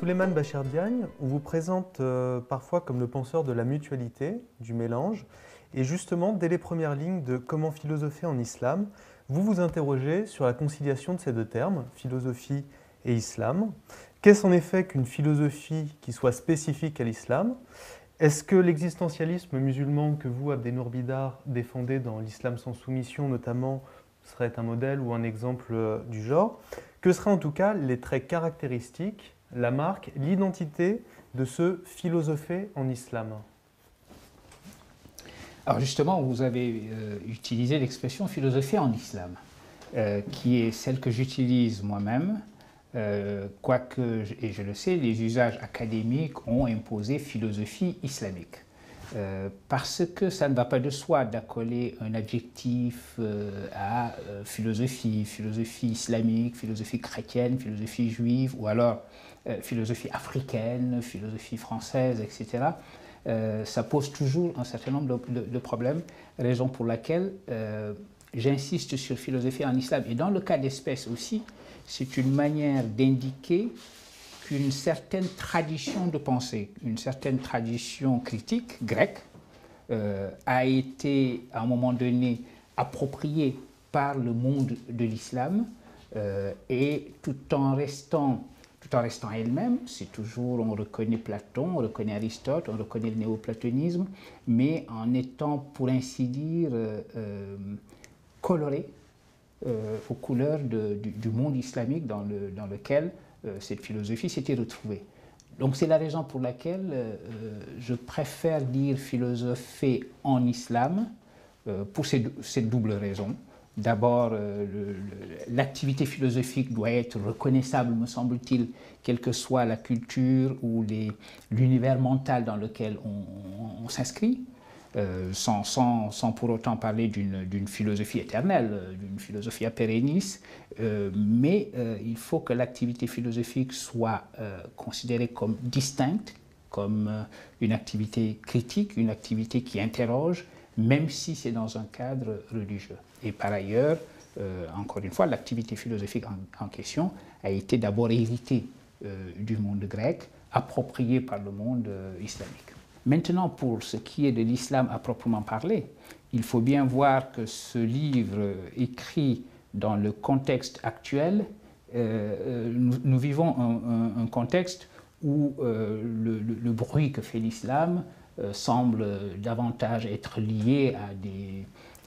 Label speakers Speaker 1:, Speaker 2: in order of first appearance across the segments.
Speaker 1: Souleymane Bachir Diagne, on vous présente parfois comme le penseur de la mutualité, du mélange. Et justement, dès les premières lignes de Comment philosopher en islam, vous vous interrogez sur la conciliation de ces deux termes, philosophie et islam. Qu'est-ce en effet qu'une philosophie qui soit spécifique à l'islam? Est-ce que l'existentialisme musulman que vous, Abdenour Bidar, défendez dans l'islam sans soumission notamment, serait un modèle ou un exemple du genre? Que seraient en tout cas les traits caractéristiques, la marque, l'identité de ce philosopher en islam?
Speaker 2: Alors justement, vous avez utilisé l'expression philosopher en islam, qui est celle que j'utilise moi-même, quoique, et je le sais, les usages académiques ont imposé philosophie islamique. Parce que ça ne va pas de soi d'accoler un adjectif à philosophie islamique, philosophie chrétienne, philosophie juive, ou alors philosophie africaine, philosophie française, etc. Ça pose toujours un certain nombre de problèmes, raison pour laquelle j'insiste sur philosophie en islam. Et dans le cas d'espèce aussi, c'est une manière d'indiquer qu'une certaine tradition de pensée, une certaine tradition critique grecque a été à un moment donné appropriée par le monde de l'islam et tout en restant elle-même, c'est toujours, on reconnaît Platon, on reconnaît Aristote, on reconnaît le néoplatonisme, mais en étant, pour ainsi dire, colorée aux couleurs du monde islamique dans lequel cette philosophie s'était retrouvée. Donc c'est la raison pour laquelle je préfère dire philosopher en islam pour cette double raison. D'abord, l'activité philosophique doit être reconnaissable, me semble-t-il, quelle que soit la culture ou l'univers mental dans lequel on s'inscrit, sans pour autant parler d'une philosophie éternelle, d'une philosophie a perennis, mais il faut que l'activité philosophique soit considérée comme distincte, comme une activité critique, une activité qui interroge, même si c'est dans un cadre religieux. Et par ailleurs, encore une fois, l'activité philosophique en question a été d'abord héritée du monde grec, appropriée par le monde islamique. Maintenant, pour ce qui est de l'islam à proprement parler, il faut bien voir que ce livre écrit dans le contexte actuel, nous vivons un contexte où le bruit que fait l'islam semble davantage être lié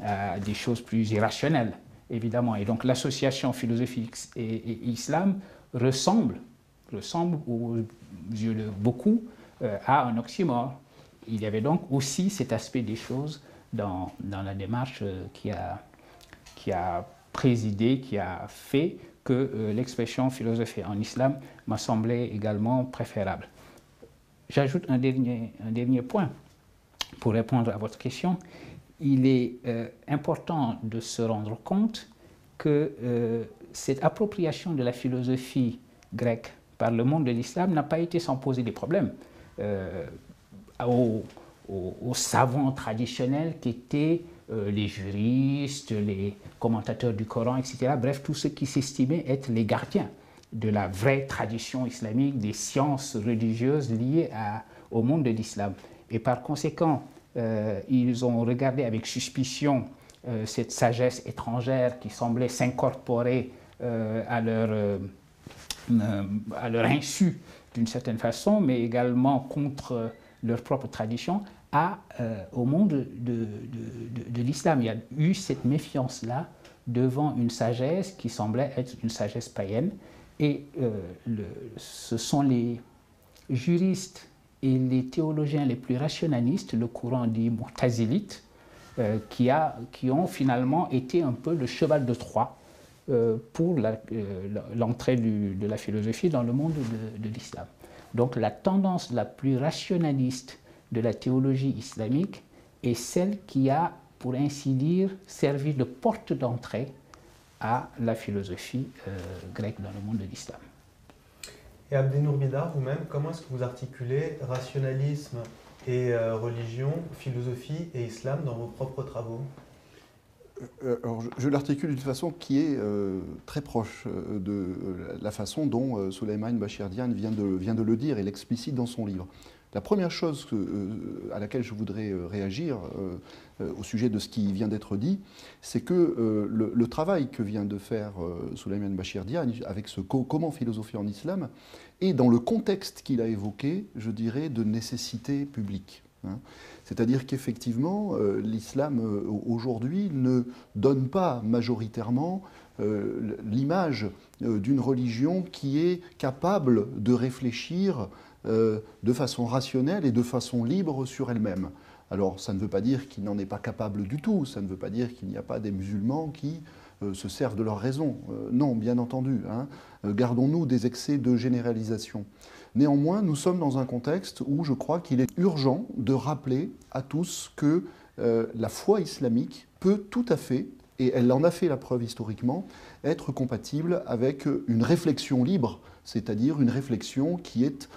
Speaker 2: à des choses plus irrationnelles, évidemment. Et donc l'association philosophique et islam ressemble aux yeux de beaucoup à un oxymore. Il y avait donc aussi cet aspect des choses dans la démarche qui a présidé, qui a fait que l'expression philosophie en islam m'a semblé également préférable. J'ajoute un dernier point pour répondre à votre question. Il est important de se rendre compte que cette appropriation de la philosophie grecque par le monde de l'islam n'a pas été sans poser des problèmes aux savants traditionnels qui étaient les juristes, les commentateurs du Coran, etc. Bref, tous ceux qui s'estimaient être les gardiens de la vraie tradition islamique, des sciences religieuses liées au monde de l'islam. Et par conséquent, ils ont regardé avec suspicion cette sagesse étrangère qui semblait s'incorporer à leur insu d'une certaine façon, mais également contre leur propre tradition, au monde de l'islam. Il y a eu cette méfiance-là devant une sagesse qui semblait être une sagesse païenne. Et ce sont les juristes et les théologiens les plus rationalistes, le courant dit mu'tazilite, qui ont finalement été un peu le cheval de Troie pour l'entrée de la philosophie dans le monde de l'islam. Donc la tendance la plus rationaliste de la théologie islamique est celle qui a, pour ainsi dire, servi de porte d'entrée à la philosophie grecque dans le monde de l'islam.
Speaker 1: Et Abdenour Bidar, vous-même, comment est-ce que vous articulez rationalisme et religion, philosophie et islam dans vos propres travaux?
Speaker 3: Alors, je l'articule d'une façon qui est très proche de la façon dont Souleymane Bachir Diagne vient de le dire et l'explicite dans son livre. La première chose à laquelle je voudrais réagir au sujet de ce qui vient d'être dit, c'est que le travail que vient de faire Souleymane Bachir Diagne avec ce Comment philosopher en islam est dans le contexte qu'il a évoqué, je dirais, de nécessité publique. Hein. C'est-à-dire qu'effectivement, l'islam aujourd'hui ne donne pas majoritairement l'image d'une religion qui est capable de réfléchir de façon rationnelle et de façon libre sur elle-même. Alors ça ne veut pas dire qu'il n'en est pas capable du tout, ça ne veut pas dire qu'il n'y a pas des musulmans qui se servent de leur raison. Non, bien entendu. Hein. Gardons-nous des excès de généralisation. Néanmoins, nous sommes dans un contexte où je crois qu'il est urgent de rappeler à tous que la foi islamique peut tout à fait, et elle en a fait la preuve historiquement, être compatible avec une réflexion libre, c'est-à-dire une réflexion qui est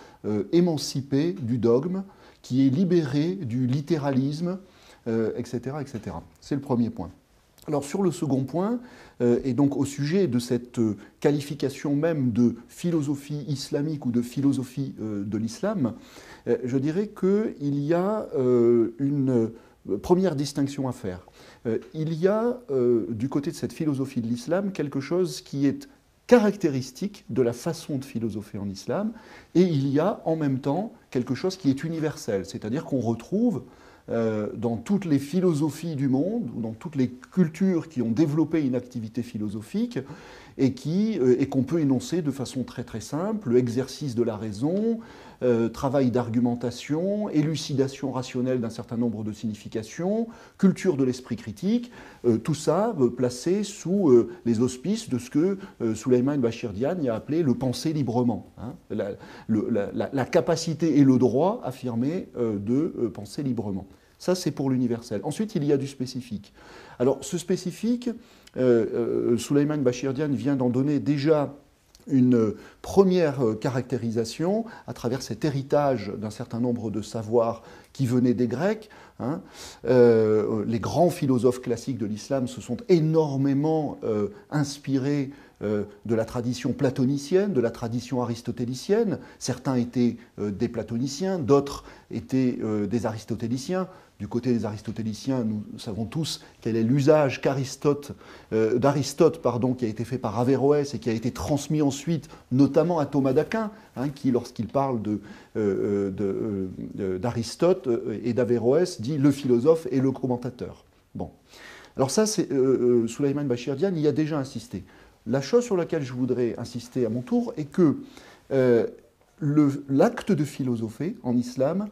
Speaker 3: émancipée du dogme, qui est libérée du littéralisme, etc., etc. C'est le premier point. Alors sur le second point, et donc au sujet de cette qualification même de philosophie islamique ou de philosophie de l'islam, je dirais qu'il y a une première distinction à faire. Il y a du côté de cette philosophie de l'islam quelque chose qui est caractéristique de la façon de philosopher en islam, et il y a en même temps quelque chose qui est universel, c'est-à-dire qu'on retrouve dans toutes les philosophies du monde, ou dans toutes les cultures qui ont développé une activité philosophique, et qu'on peut énoncer de façon très très simple, exercice de la raison, travail d'argumentation, élucidation rationnelle d'un certain nombre de significations, culture de l'esprit critique, tout ça placé sous les auspices de ce que Souleymane Bachir Diagne a appelé le penser librement, hein, la capacité et le droit affirmé de penser librement. Ça, c'est pour l'universel. Ensuite, il y a du spécifique. Alors, ce spécifique, Souleymane Bachir Diagne vient d'en donner déjà une première caractérisation à travers cet héritage d'un certain nombre de savoirs qui venaient des Grecs. Hein. Les grands philosophes classiques de l'islam se sont énormément inspirés de la tradition platonicienne, de la tradition aristotélicienne. Certains étaient des platoniciens, d'autres étaient des aristotéliciens. Du côté des aristotéliciens, nous savons tous quel est l'usage d'Aristote, qui a été fait par Averroès et qui a été transmis ensuite, notamment à Thomas d'Aquin, hein, qui, lorsqu'il parle d'Aristote et d'Averroès, dit le philosophe et le commentateur. Bon. Alors ça, c'est Souleymane Bachir Diagne y a déjà insisté. La chose sur laquelle je voudrais insister à mon tour est que l'acte de philosopher en islam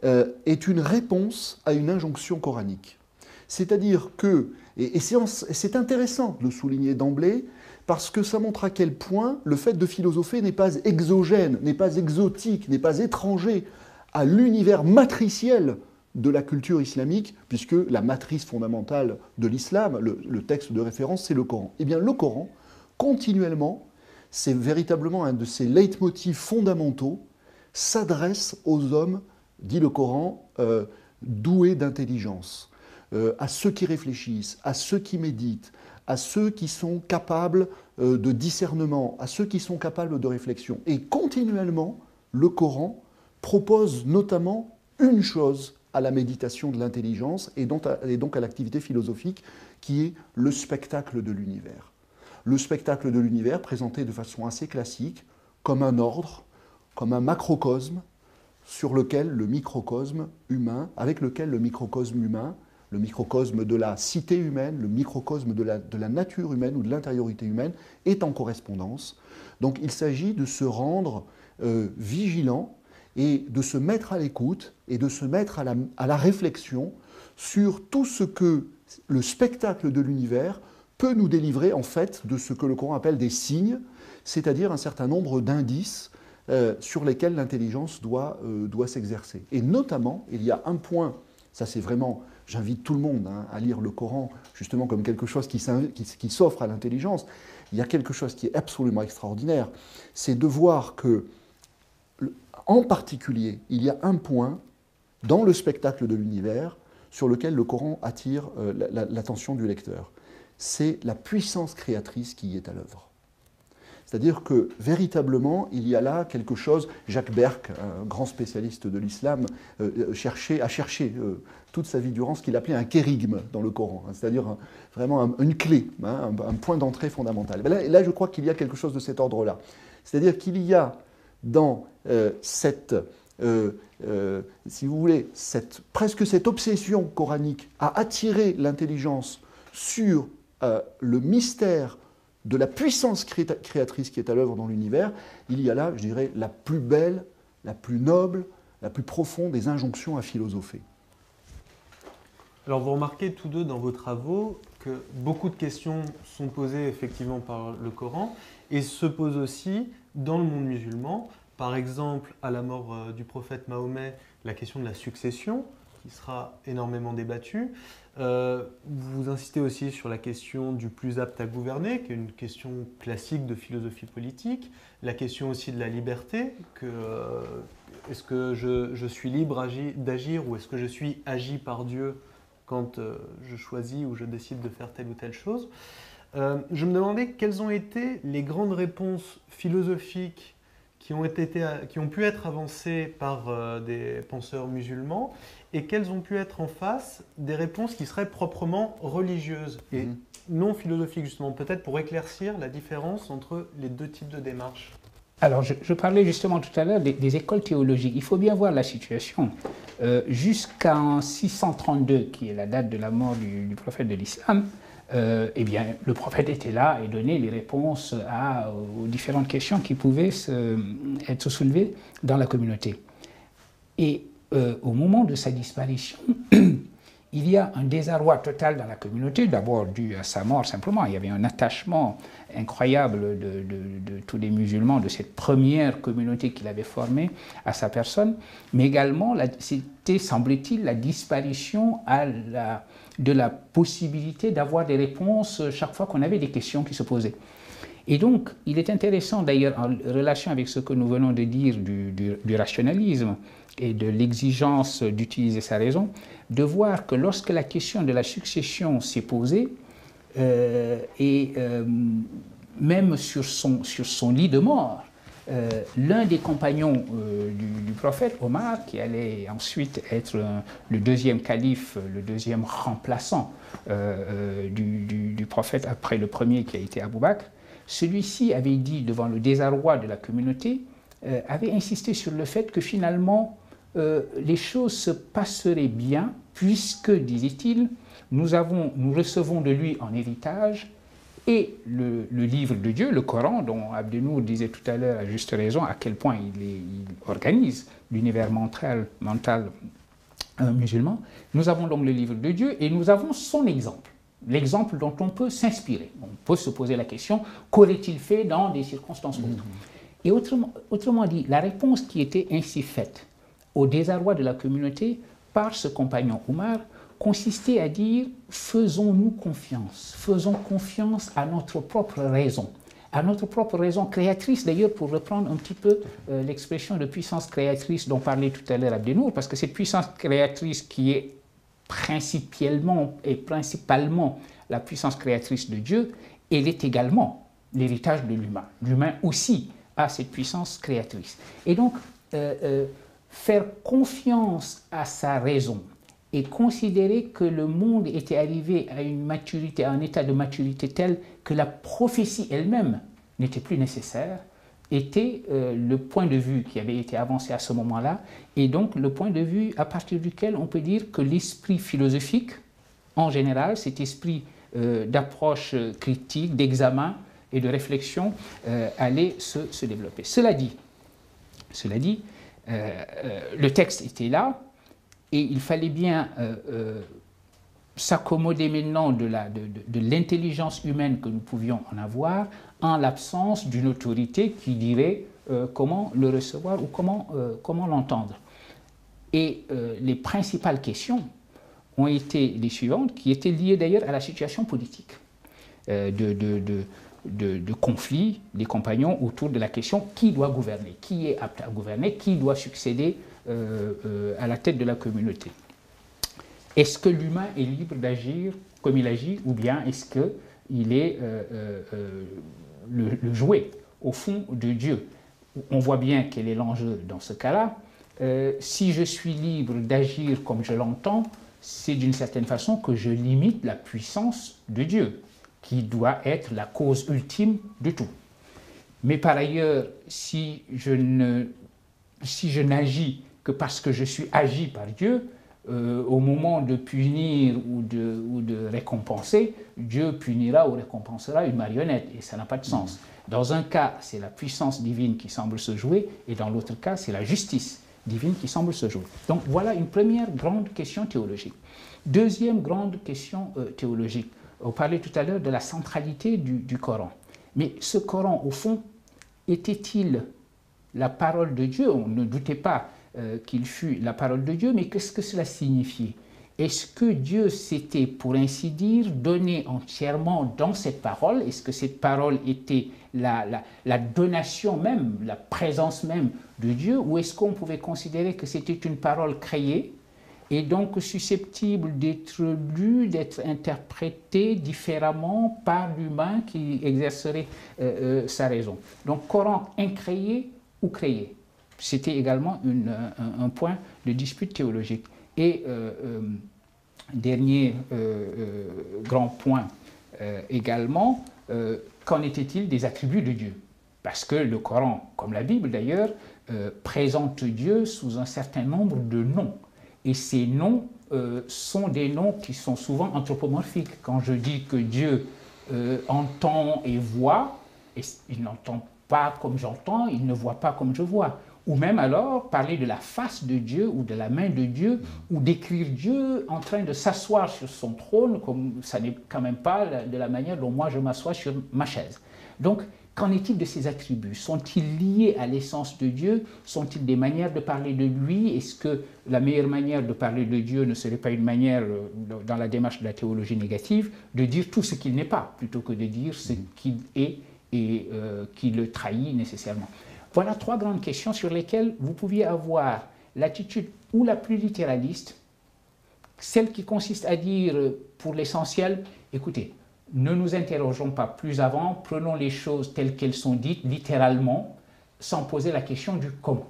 Speaker 3: est une réponse à une injonction coranique. C'est-à-dire que, et c'est intéressant de le souligner d'emblée, parce que ça montre à quel point le fait de philosopher n'est pas exogène, n'est pas exotique, n'est pas étranger à l'univers matriciel de la culture islamique, puisque la matrice fondamentale de l'islam, le texte de référence, c'est le Coran. Eh bien, le Coran, continuellement, c'est véritablement un de ses leitmotifs fondamentaux, s'adresse aux hommes, dit le Coran, doués d'intelligence, à ceux qui réfléchissent, à ceux qui méditent, à ceux qui sont capables de discernement, à ceux qui sont capables de réflexion. Et continuellement, le Coran propose notamment une chose à la méditation de l'intelligence et donc à l'activité philosophique qui est le spectacle de l'univers. Le spectacle de l'univers présenté de façon assez classique comme un ordre, comme un macrocosme sur lequel le microcosme humain, avec lequel le microcosme humain, le microcosme de la cité humaine, le microcosme de la nature humaine ou de l'intériorité humaine est en correspondance. Donc il s'agit de se rendre vigilant et de se mettre à l'écoute et de se mettre à la réflexion sur tout ce que le spectacle de l'univers peut nous délivrer en fait de ce que le Coran appelle des signes, c'est-à-dire un certain nombre d'indices sur lesquels l'intelligence doit s'exercer. Et notamment, il y a un point, ça c'est vraiment, j'invite tout le monde à lire le Coran justement comme quelque chose qui s'offre à l'intelligence, il y a quelque chose qui est absolument extraordinaire, c'est de voir que, en particulier, il y a un point dans le spectacle de l'univers sur lequel le Coran attire l'attention du lecteur. C'est la puissance créatrice qui y est à l'œuvre. C'est-à-dire que, véritablement, il y a là quelque chose. Jacques Berck, un grand spécialiste de l'islam, a cherché toute sa vie durant ce qu'il appelait un kérigme dans le Coran, c'est-à-dire vraiment une clé, un point d'entrée fondamental. Là, je crois qu'il y a quelque chose de cet ordre-là. C'est-à-dire qu'il y a dans si vous voulez, presque cette obsession coranique à attirer l'intelligence sur le mystère de la puissance créatrice qui est à l'œuvre dans l'univers, il y a là, je dirais, la plus belle, la plus noble, la plus profonde des injonctions à philosopher.
Speaker 1: Alors vous remarquez tous deux dans vos travaux que beaucoup de questions sont posées effectivement par le Coran et se posent aussi dans le monde musulman. Par exemple, à la mort du prophète Mahomet, la question de la succession, qui sera énormément débattue. Vous insistez aussi sur la question du plus apte à gouverner, qui est une question classique de philosophie politique. La question aussi de la liberté, est-ce que je suis libre d'agir ou est-ce que je suis agi par Dieu quand je choisis ou je décide de faire telle ou telle chose. Je me demandais quelles ont été les grandes réponses philosophiques qui ont pu être avancées par des penseurs musulmans et quelles ont pu être en face des réponses qui seraient proprement religieuses et non philosophiques, justement, peut-être pour éclaircir la différence entre les deux types de démarches.
Speaker 2: Alors, je parlais justement tout à l'heure des écoles théologiques. Il faut bien voir la situation. Jusqu'en 632, qui est la date de la mort du prophète de l'islam, eh bien, le prophète était là et donnait les réponses aux différentes questions qui pouvaient être soulevées dans la communauté. Et au moment de sa disparition, il y a un désarroi total dans la communauté, d'abord dû à sa mort simplement. Il y avait un attachement incroyable de tous les musulmans, de cette première communauté qu'il avait formée à sa personne, mais également, c'était, semblait-il, la disparition de la possibilité d'avoir des réponses chaque fois qu'on avait des questions qui se posaient. Et donc, il est intéressant d'ailleurs, en relation avec ce que nous venons de dire du rationalisme et de l'exigence d'utiliser sa raison, de voir que lorsque la question de la succession s'est posée, même sur son lit de mort, l'un des compagnons du prophète, Omar, qui allait ensuite être le deuxième calife, le deuxième remplaçant du prophète après le premier qui a été Abou Bakr, celui-ci avait dit devant le désarroi de la communauté, avait insisté sur le fait que finalement les choses se passeraient bien puisque, disait-il, nous recevons de lui en héritage et le livre de Dieu, le Coran, dont Abdenour disait tout à l'heure à juste raison à quel point il organise l'univers mental musulman. Nous avons donc le livre de Dieu et nous avons son exemple, l'exemple dont on peut s'inspirer. On peut se poser la question, qu'aurait-il fait dans des circonstances autres? Et autrement dit, la réponse qui était ainsi faite au désarroi de la communauté par ce compagnon Omar consistait à dire « faisons-nous confiance, faisons confiance à notre propre raison créatrice », d'ailleurs pour reprendre un petit peu l'expression de puissance créatrice dont parlait tout à l'heure Abdenour, parce que cette puissance créatrice qui est principalement la puissance créatrice de Dieu, elle est également l'héritage de l'humain. L'humain aussi a cette puissance créatrice. Et donc, faire confiance à sa raison et considérer que le monde était arrivé à une maturité, à un état de maturité tel que la prophétie elle-même n'était plus nécessaire, était le point de vue qui avait été avancé à ce moment-là, et donc le point de vue à partir duquel on peut dire que l'esprit philosophique, en général, cet esprit d'approche critique, d'examen et de réflexion, allait se développer. Cela dit, le texte était là, et il fallait bien s'accommoder maintenant de l'intelligence humaine que nous pouvions en avoir, en l'absence d'une autorité qui dirait comment le recevoir ou comment l'entendre. Et les principales questions ont été les suivantes, qui étaient liées d'ailleurs à la situation politique, de conflits des compagnons autour de la question qui doit gouverner, qui est apte à gouverner, qui doit succéder à la tête de la communauté. Est-ce que l'humain est libre d'agir comme il agit, ou bien est-ce qu'il est le jouet, au fond, de Dieu? On voit bien quel est l'enjeu dans ce cas-là. Si je suis libre d'agir comme je l'entends, c'est d'une certaine façon que je limite la puissance de Dieu, qui doit être la cause ultime de tout. Mais par ailleurs, si je n'agis que parce que je suis agi par Dieu, au moment de punir ou de récompenser, Dieu punira ou récompensera une marionnette, et ça n'a pas de sens. Dans un cas, c'est la puissance divine qui semble se jouer, et dans l'autre cas, c'est la justice divine qui semble se jouer. Donc voilà une première grande question théologique. Deuxième grande question théologique. On parlait tout à l'heure de la centralité du Coran. Mais ce Coran, au fond, était-il la parole de Dieu? On ne doutait pas qu'il fût la parole de Dieu, mais qu'est-ce que cela signifiait? Est-ce que Dieu s'était, pour ainsi dire, donné entièrement dans cette parole? Est-ce que cette parole était la donation même, la présence même de Dieu? Ou est-ce qu'on pouvait considérer que c'était une parole créée et donc susceptible d'être lue, d'être interprétée différemment par l'humain qui exercerait sa raison? Donc, Coran incréé ou créé? C'était également un point de dispute théologique. Et dernier grand point également, qu'en était-il des attributs de Dieu? Parce que le Coran, comme la Bible d'ailleurs, présente Dieu sous un certain nombre de noms. Et ces noms sont des noms qui sont souvent anthropomorphiques. Quand je dis que Dieu entend et voit, il n'entend pas comme j'entends, il ne voit pas comme je vois. Ou même alors parler de la face de Dieu ou de la main de Dieu, ou décrire Dieu en train de s'asseoir sur son trône, comme ça n'est quand même pas de la manière dont moi je m'assois sur ma chaise. Donc, qu'en est-il de ces attributs? Sont-ils liés à l'essence de Dieu? Sont-ils des manières de parler de lui? Est-ce que la meilleure manière de parler de Dieu ne serait pas une manière, dans la démarche de la théologie négative, de dire tout ce qu'il n'est pas, plutôt que de dire ce qu'il est et qui le trahit nécessairement? Voilà trois grandes questions sur lesquelles vous pouviez avoir l'attitude ou la plus littéraliste, celle qui consiste à dire pour l'essentiel, écoutez, ne nous interrogeons pas plus avant, prenons les choses telles qu'elles sont dites littéralement, sans poser la question du comment.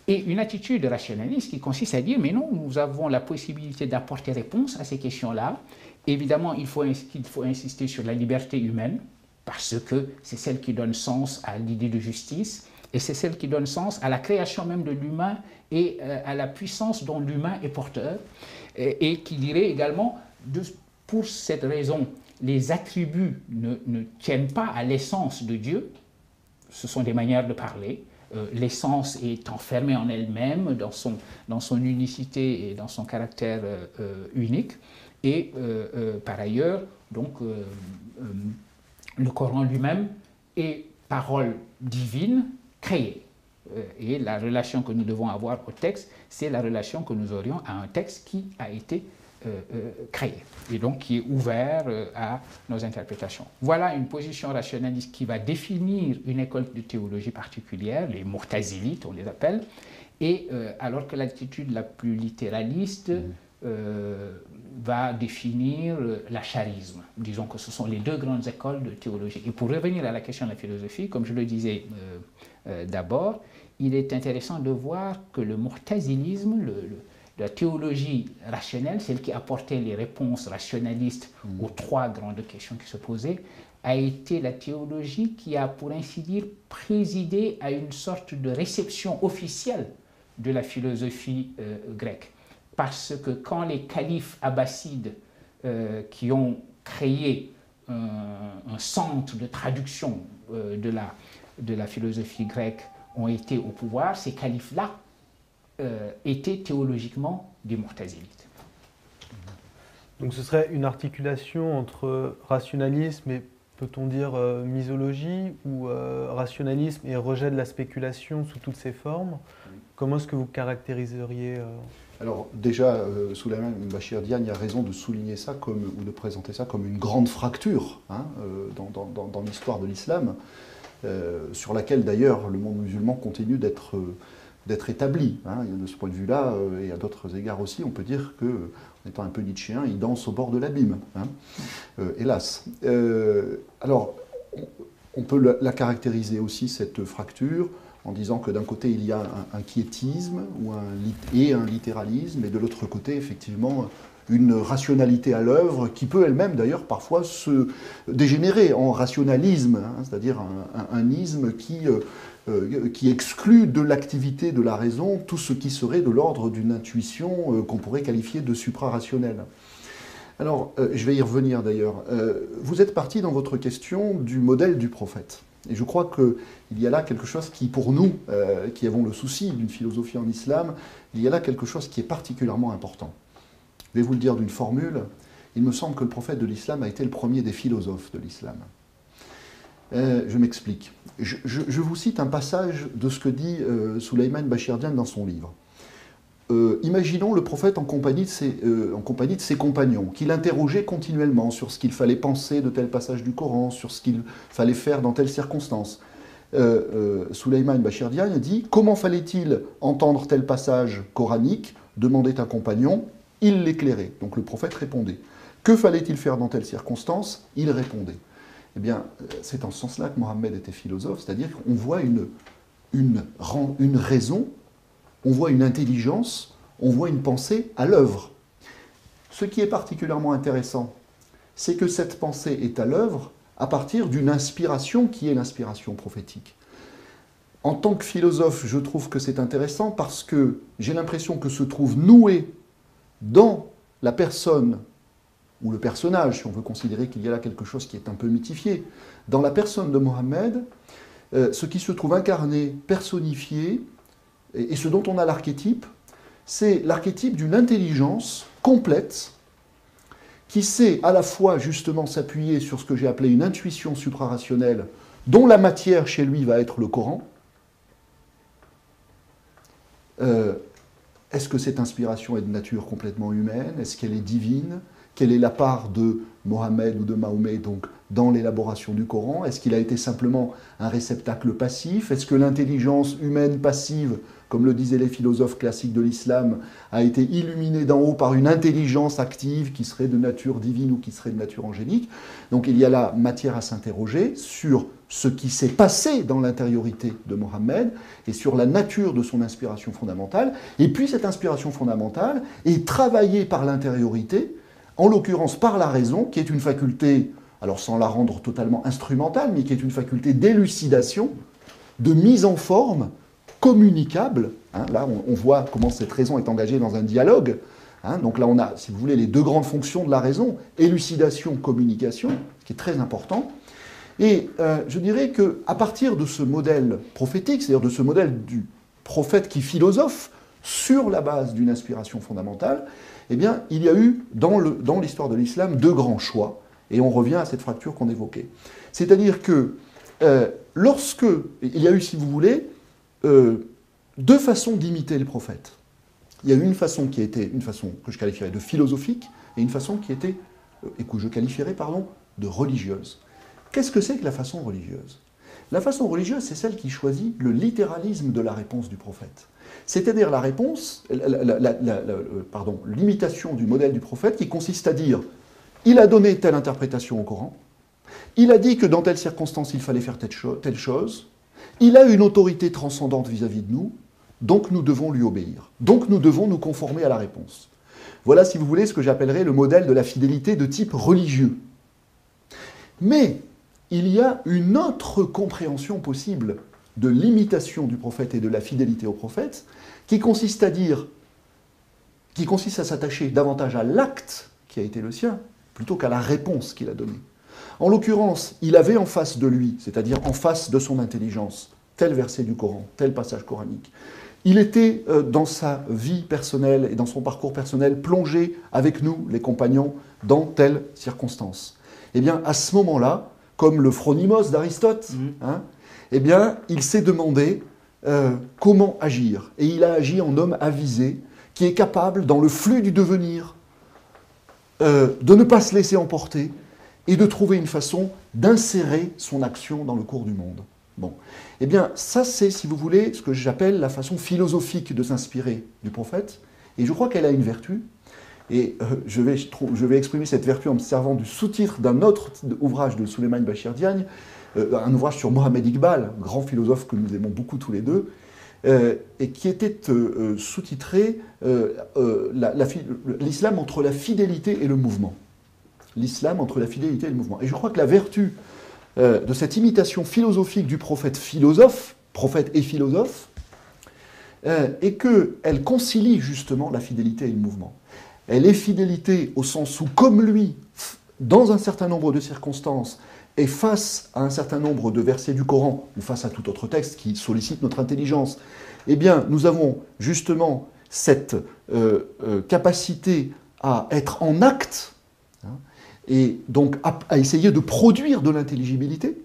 Speaker 2: Et une attitude rationaliste qui consiste à dire, mais non, nous avons la possibilité d'apporter réponse à ces questions-là. Évidemment, il faut insister sur la liberté humaine, parce que c'est celle qui donne sens à l'idée de justice, et c'est celle qui donne sens à la création même de l'humain et à la puissance dont l'humain est porteur, et qui dirait également, pour cette raison, les attributs ne tiennent pas à l'essence de Dieu, ce sont des manières de parler, l'essence est enfermée en elle-même, dans son unicité et dans son caractère unique, et par ailleurs, donc, le Coran lui-même est parole divine créée. Et la relation que nous devons avoir au texte, c'est la relation que nous aurions à un texte qui a été créé, et donc qui est ouvert à nos interprétations. Voilà une position rationaliste qui va définir une école de théologie particulière, les Mu'tazilites on les appelle, et alors que l'attitude la plus littéraliste va définir l'acharisme. Disons que ce sont les deux grandes écoles de théologie. Et pour revenir à la question de la philosophie, comme je le disais d'abord, il est intéressant de voir que le mu'tazilisme, la théologie rationnelle, celle qui apportait les réponses rationalistes aux trois grandes questions qui se posaient, a été la théologie qui a, pour ainsi dire, présidé à une sorte de réception officielle de la philosophie grecque. Parce que quand les califes abbassides qui ont créé un centre de traduction de la philosophie grecque ont été au pouvoir, ces califes-là étaient théologiquement des mu'tazilites.
Speaker 1: Donc ce serait une articulation entre rationalisme et, peut-on dire, misologie, ou rationalisme et rejet de la spéculation sous toutes ses formes? Comment est-ce que vous caractériseriez
Speaker 3: Alors déjà, Souleymane Bachir Diagne a raison de souligner ça ou de présenter ça comme une grande fracture dans l'histoire de l'islam, sur laquelle d'ailleurs le monde musulman continue d'être d'être établi. Hein. De ce point de vue-là, et à d'autres égards aussi, on peut dire que, en étant un peu nietzschéen, il danse au bord de l'abîme, hein. Hélas. Alors, on peut la caractériser aussi, cette fracture, en disant que d'un côté, il y a un quiétisme et un littéralisme, et de l'autre côté, effectivement, une rationalité à l'œuvre qui peut elle-même, d'ailleurs, parfois se dégénérer en rationalisme, hein, c'est-à-dire un isme qui exclut de l'activité de la raison tout ce qui serait de l'ordre d'une intuition qu'on pourrait qualifier de suprarationnelle. Alors, je vais y revenir d'ailleurs. Vous êtes parti dans votre question du modèle du prophète. Et je crois qu'il y a là quelque chose qui, pour nous, qui avons le souci d'une philosophie en islam, il y a là quelque chose qui est particulièrement important. Je vais vous le dire d'une formule. Il me semble que le prophète de l'islam a été le premier des philosophes de l'islam. Je m'explique. Je vous cite un passage de ce que dit Souleymane Bachirdian dans son livre. Imaginons le prophète en compagnie de ses compagnons, qui l'interrogeaient continuellement sur ce qu'il fallait penser de tel passage du Coran, sur ce qu'il fallait faire dans telle circonstance. Souleymane Bachirdian dit « Comment fallait-il entendre tel passage coranique ?» demandait un compagnon. Il l'éclairait. Donc le prophète répondait. Que fallait-il faire dans telle circonstance? Il répondait. Eh bien, c'est en ce sens-là que Mohammed était philosophe, c'est-à-dire qu'on voit une raison, on voit une intelligence, on voit une pensée à l'œuvre. Ce qui est particulièrement intéressant, c'est que cette pensée est à l'œuvre à partir d'une inspiration qui est l'inspiration prophétique. En tant que philosophe, je trouve que c'est intéressant parce que j'ai l'impression que se trouve noué dans la personne, ou le personnage, si on veut considérer qu'il y a là quelque chose qui est un peu mythifié, dans la personne de Mohammed, ce qui se trouve incarné, personnifié, et ce dont on a l'archétype, c'est l'archétype d'une intelligence complète qui sait à la fois justement s'appuyer sur ce que j'ai appelé une intuition suprarationnelle, dont la matière chez lui va être le Coran. Est-ce que cette inspiration est de nature complètement humaine? Est-ce qu'elle est divine? Quelle est la part de Mohammed ou de Mahomet donc, dans l'élaboration du Coran? Est-ce qu'il a été simplement un réceptacle passif? Est-ce que l'intelligence humaine passive, comme le disaient les philosophes classiques de l'islam, a été illuminée d'en haut par une intelligence active qui serait de nature divine ou qui serait de nature angélique? Donc il y a là matière à s'interroger sur ce qui s'est passé dans l'intériorité de Mohammed et sur la nature de son inspiration fondamentale. Et puis cette inspiration fondamentale est travaillée par l'intériorité, en l'occurrence par la raison, qui est une faculté, alors sans la rendre totalement instrumentale, mais qui est une faculté d'élucidation, de mise en forme, communicable. Hein, là, on voit comment cette raison est engagée dans un dialogue. Hein, donc là, on a, si vous voulez, les deux grandes fonctions de la raison, élucidation, communication, qui est très important. Et je dirais qu'à partir de ce modèle prophétique, c'est-à-dire de ce modèle du prophète qui philosophe sur la base d'une inspiration fondamentale, eh bien, il y a eu, dans l'histoire de l'islam, deux grands choix, et on revient à cette fracture qu'on évoquait. C'est-à-dire que lorsque, il y a eu, si vous voulez, deux façons d'imiter le prophète. Il y a eu une façon qui était une façon que je qualifierais de philosophique, et une façon qui était, et que je qualifierais, de religieuse. Qu'est-ce que c'est que la façon religieuse? La façon religieuse, c'est celle qui choisit le littéralisme de la réponse du prophète. C'est-à-dire la réponse, l'imitation du modèle du prophète qui consiste à dire « il a donné telle interprétation au Coran, il a dit que dans telle circonstance il fallait faire telle chose, il a une autorité transcendante vis-à-vis de nous, donc nous devons lui obéir, donc nous devons nous conformer à la réponse. » Voilà, si vous voulez, ce que j'appellerais le modèle de la fidélité de type religieux. Mais il y a une autre compréhension possible de l'imitation du prophète et de la fidélité au prophète, qui consiste à s'attacher davantage à l'acte qui a été le sien, plutôt qu'à la réponse qu'il a donnée. En l'occurrence, il avait en face de lui, c'est-à-dire en face de son intelligence, tel verset du Coran, tel passage coranique. Il était dans sa vie personnelle et dans son parcours personnel plongé avec nous, les compagnons, dans telle circonstance. Eh bien, à ce moment-là, comme le phronimos d'Aristote, eh bien, il s'est demandé comment agir. Et il a agi en homme avisé, qui est capable, dans le flux du devenir, de ne pas se laisser emporter et de trouver une façon d'insérer son action dans le cours du monde. Bon. Eh bien, ça, c'est, si vous voulez, ce que j'appelle la façon philosophique de s'inspirer du prophète. Et je crois qu'elle a une vertu. Et je vais exprimer cette vertu en me servant du sous-titre d'un autre ouvrage de Souleymane Bachir Diagne, un ouvrage sur Mohamed Iqbal, grand philosophe que nous aimons beaucoup tous les deux, et qui était sous-titré l'islam entre la fidélité et le mouvement. L'islam entre la fidélité et le mouvement. Et je crois que la vertu de cette imitation philosophique du prophète prophète et philosophe, est qu'elle concilie justement la fidélité et le mouvement. Elle est fidélité au sens où, comme lui, dans un certain nombre de circonstances, et face à un certain nombre de versets du Coran, ou face à tout autre texte qui sollicite notre intelligence, eh bien, nous avons justement cette capacité à être en acte, hein, et donc à essayer de produire de l'intelligibilité.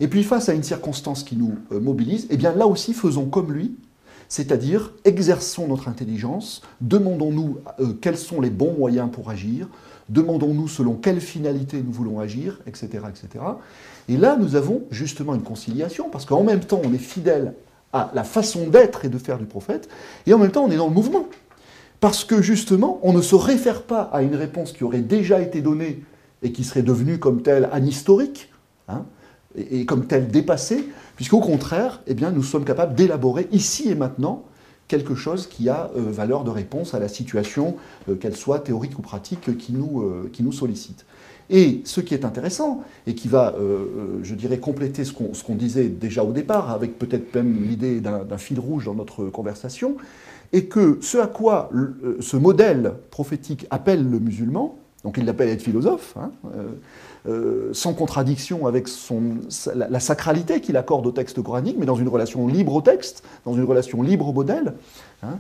Speaker 3: Et puis, face à une circonstance qui nous mobilise, eh bien, là aussi, faisons comme lui, c'est-à-dire exerçons notre intelligence, demandons-nous quels sont les bons moyens pour agir, demandons-nous selon quelle finalité nous voulons agir, etc., etc. Et là, nous avons justement une conciliation, parce qu'en même temps, on est fidèle à la façon d'être et de faire du prophète, et en même temps, on est dans le mouvement. Parce que justement, on ne se réfère pas à une réponse qui aurait déjà été donnée et qui serait devenue comme telle anhistorique, hein, et comme telle dépassée, puisqu'au contraire, eh bien, nous sommes capables d'élaborer ici et maintenant quelque chose qui a valeur de réponse à la situation, qu'elle soit théorique ou pratique, qui nous sollicite. Et ce qui est intéressant, et qui va, je dirais, compléter ce qu'on disait déjà au départ, avec peut-être même l'idée d'un fil rouge dans notre conversation, est que ce à quoi ce modèle prophétique appelle le musulman, donc il l'appelle être philosophe, hein, sans contradiction avec la sacralité qu'il accorde au texte coranique, mais dans une relation libre au texte, dans une relation libre au modèle, hein,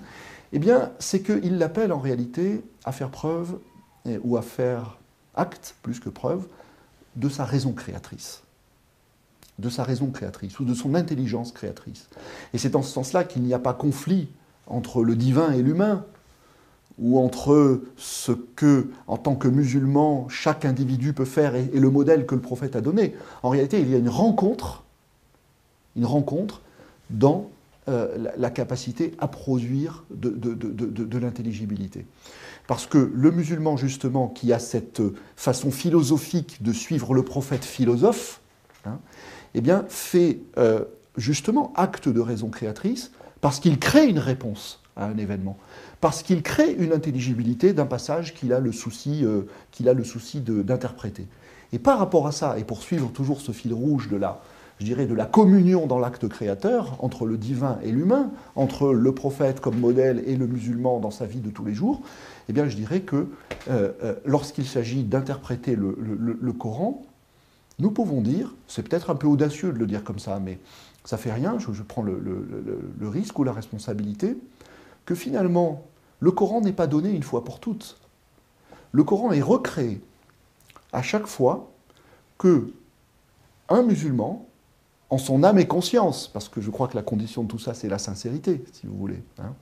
Speaker 3: eh bien, c'est qu'il l'appelle en réalité à faire preuve, ou à faire acte, plus que preuve, de sa raison créatrice. De sa raison créatrice, ou de son intelligence créatrice. Et c'est dans ce sens-là qu'il n'y a pas conflit entre le divin et l'humain, ou entre ce que, en tant que musulman, chaque individu peut faire et le modèle que le prophète a donné. En réalité, il y a une rencontre dans la capacité à produire de l'intelligibilité. Parce que le musulman, justement, qui a cette façon philosophique de suivre le prophète philosophe, hein, eh bien, fait justement acte de raison créatrice, parce qu'il crée une réponse à un événement, parce qu'il crée une intelligibilité d'un passage qu'il a le souci d'interpréter. Et par rapport à ça, et pour suivre toujours ce fil rouge de la communion dans l'acte créateur, entre le divin et l'humain, entre le prophète comme modèle et le musulman dans sa vie de tous les jours, eh bien je dirais que lorsqu'il s'agit d'interpréter le Coran, nous pouvons dire, c'est peut-être un peu audacieux de le dire comme ça, mais ça ne fait rien, je prends le risque ou la responsabilité, que finalement, le Coran n'est pas donné une fois pour toutes. Le Coran est recréé à chaque fois que un musulman, en son âme et conscience, parce que je crois que la condition de tout ça, c'est la sincérité, si vous voulez. Hein.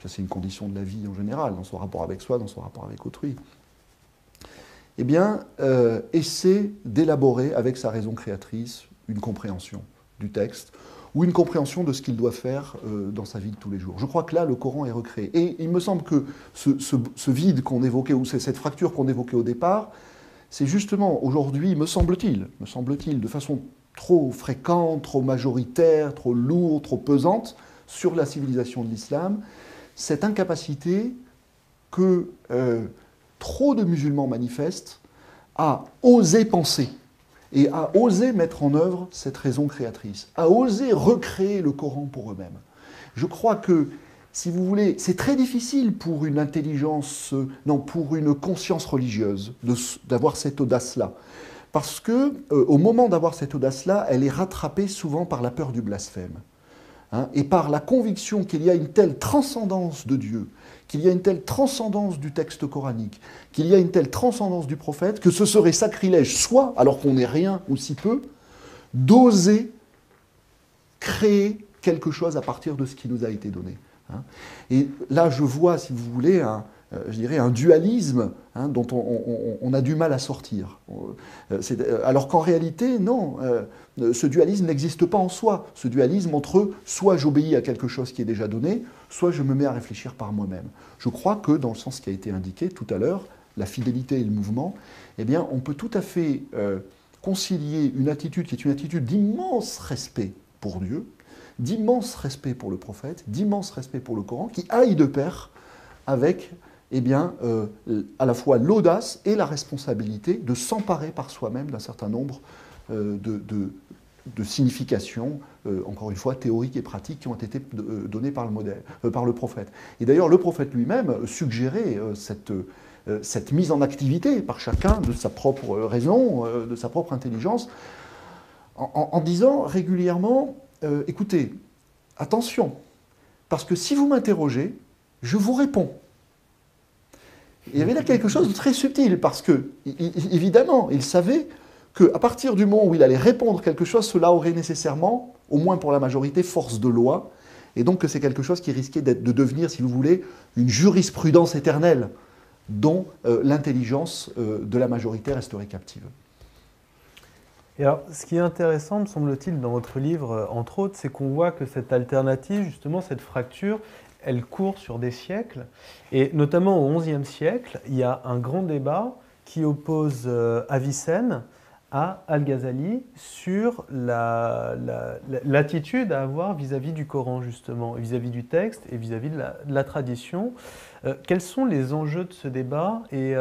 Speaker 3: Ça, c'est une condition de la vie en général, dans son rapport avec soi, dans son rapport avec autrui. Eh bien, essaie d'élaborer avec sa raison créatrice une compréhension du texte, ou une compréhension de ce qu'il doit faire dans sa vie de tous les jours. Je crois que là, le Coran est recréé. Et il me semble que ce vide qu'on évoquait, ou cette fracture qu'on évoquait au départ, c'est justement aujourd'hui, me semble-t-il, de façon trop fréquente, trop majoritaire, trop lourde, trop pesante, sur la civilisation de l'islam, cette incapacité que trop de musulmans manifestent à oser penser, et à oser mettre en œuvre cette raison créatrice, à oser recréer le Coran pour eux-mêmes. Je crois que, si vous voulez, c'est très difficile pour une intelligence, pour une conscience religieuse, d'avoir cette audace-là. Parce que, au moment d'avoir cette audace-là, elle est rattrapée souvent par la peur du blasphème. Hein, et par la conviction qu'il y a une telle transcendance de Dieu, qu'il y a une telle transcendance du texte coranique, qu'il y a une telle transcendance du prophète, que ce serait sacrilège, soit, alors qu'on n'est rien ou si peu, d'oser créer quelque chose à partir de ce qui nous a été donné. Hein. Et là, je vois, si vous voulez, je dirais, un dualisme dont on a du mal à sortir. Alors qu'en réalité, non, ce dualisme n'existe pas en soi. Ce dualisme entre soit j'obéis à quelque chose qui est déjà donné, soit je me mets à réfléchir par moi-même. Je crois que, dans le sens qui a été indiqué tout à l'heure, la fidélité et le mouvement, eh bien, on peut tout à fait concilier une attitude qui est une attitude d'immense respect pour Dieu, d'immense respect pour le prophète, d'immense respect pour le Coran, qui aille de pair avec eh bien, à la fois l'audace et la responsabilité de s'emparer par soi-même d'un certain nombre de significations, encore une fois, théoriques et pratiques qui ont été données par le prophète. Et d'ailleurs, le prophète lui-même suggérait cette mise en activité par chacun de sa propre raison, de sa propre intelligence, en disant régulièrement, écoutez, attention, parce que si vous m'interrogez, je vous réponds. Il y avait là quelque chose de très subtil, parce que, évidemment, il savait qu'à partir du moment où il allait répondre quelque chose, cela aurait nécessairement, au moins pour la majorité, force de loi, et donc que c'est quelque chose qui risquait de devenir, si vous voulez, une jurisprudence éternelle, dont l'intelligence de la majorité resterait captive.
Speaker 1: Et alors, ce qui est intéressant, me semble-t-il, dans votre livre, entre autres, c'est qu'on voit que cette alternative, justement, cette fracture, elle court sur des siècles. Et notamment au XIe siècle, il y a un grand débat qui oppose Avicenne à Al-Ghazali sur l'attitude à avoir vis-à-vis du Coran, justement, vis-à-vis du texte et vis-à-vis de la tradition. Quels sont les enjeux de ce débat et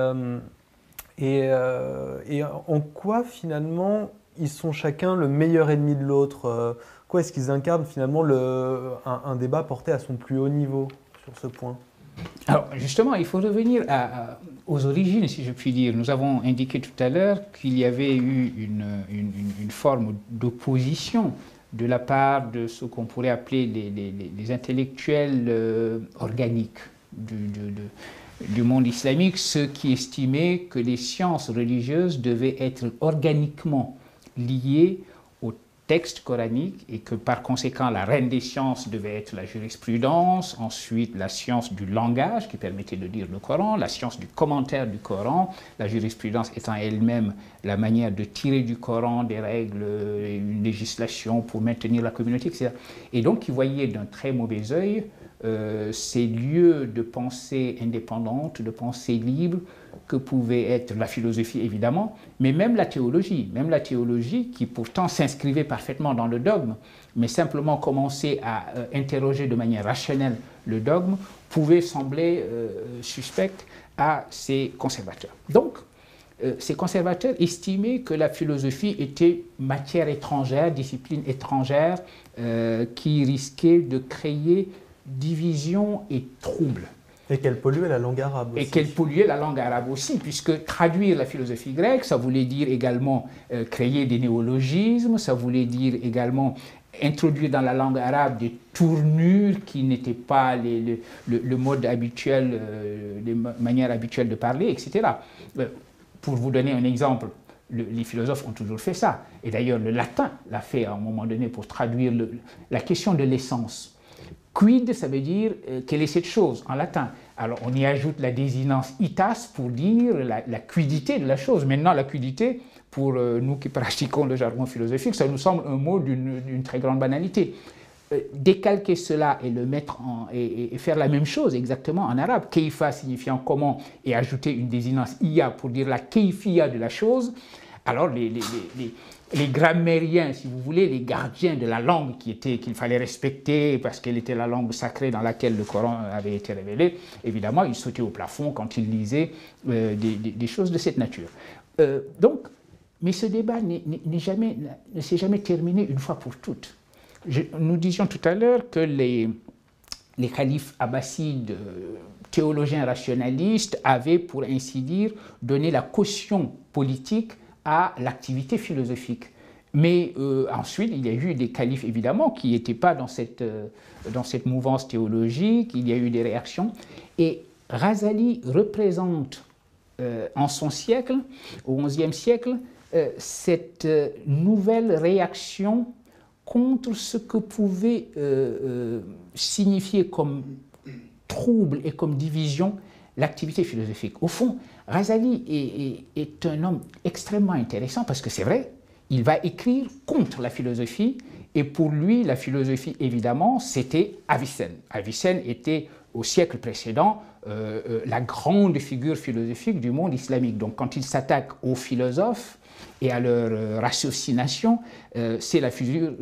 Speaker 1: en quoi, finalement, ils sont chacun le meilleur ennemi de l'autre? Quoi est-ce qu'ils incarnent, finalement, un débat porté à son plus haut niveau sur ce point?
Speaker 2: Alors, justement, il faut revenir aux origines, si je puis dire. Nous avons indiqué tout à l'heure qu'il y avait eu une forme d'opposition de la part de ce qu'on pourrait appeler les intellectuels organiques du monde islamique, ceux qui estimaient que les sciences religieuses devaient être organiquement liées au texte coranique et que par conséquent la reine des sciences devait être la jurisprudence, ensuite la science du langage qui permettait de lire le Coran, la science du commentaire du Coran, la jurisprudence étant elle-même la manière de tirer du Coran des règles, une législation pour maintenir la communauté, etc. Et donc ils voyaient d'un très mauvais œil ces lieux de pensée indépendante, de pensée libre, que pouvait être la philosophie évidemment, mais même la théologie qui pourtant s'inscrivait parfaitement dans le dogme, mais simplement commencer à interroger de manière rationnelle le dogme, pouvait sembler suspecte à ces conservateurs. Donc, ces conservateurs estimaient que la philosophie était matière étrangère, discipline étrangère, qui risquait de créer division et trouble.
Speaker 1: Et qu'elle polluait la langue arabe aussi.
Speaker 2: Et qu'elle polluait la langue arabe aussi, puisque traduire la philosophie grecque, ça voulait dire également créer des néologismes, ça voulait dire également introduire dans la langue arabe des tournures qui n'étaient pas le mode habituel, les manières habituelles de parler, etc. Pour vous donner un exemple, les philosophes ont toujours fait ça. Et d'ailleurs, le latin l'a fait à un moment donné pour traduire la question de l'essence. Quid, ça veut dire quelle est cette chose en latin. Alors on y ajoute la désinence itas pour dire la quidité de la chose. Maintenant, la quidité, pour nous qui pratiquons le jargon philosophique, ça nous semble un mot d'une très grande banalité. Décalquer cela et le mettre et faire la même chose exactement en arabe, keifa signifiant comment, et ajouter une désinence iya pour dire la keifia de la chose, alors les grammairiens, si vous voulez, les gardiens de la langue qu'il fallait respecter parce qu'elle était la langue sacrée dans laquelle le Coran avait été révélé, évidemment, ils sautaient au plafond quand ils lisaient des choses de cette nature. Mais ce débat ne s'est jamais terminé une fois pour toutes. Nous disions tout à l'heure que les califes abbassides, théologiens rationalistes, avaient, pour ainsi dire, donné la caution politique à l'activité philosophique. Mais ensuite, il y a eu des califes, évidemment, qui n'étaient pas dans cette mouvance théologique, il y a eu des réactions. Et Ghazali représente, en son siècle, au XIe siècle, cette nouvelle réaction contre ce que pouvait signifier comme trouble et comme division l'activité philosophique. Au fond, Razali est un homme extrêmement intéressant parce que c'est vrai, il va écrire contre la philosophie et pour lui, la philosophie, évidemment, c'était Avicenne. Avicenne était, au siècle précédent, la grande figure philosophique du monde islamique. Donc quand il s'attaque aux philosophes et à leur ratiocination, c'est la figure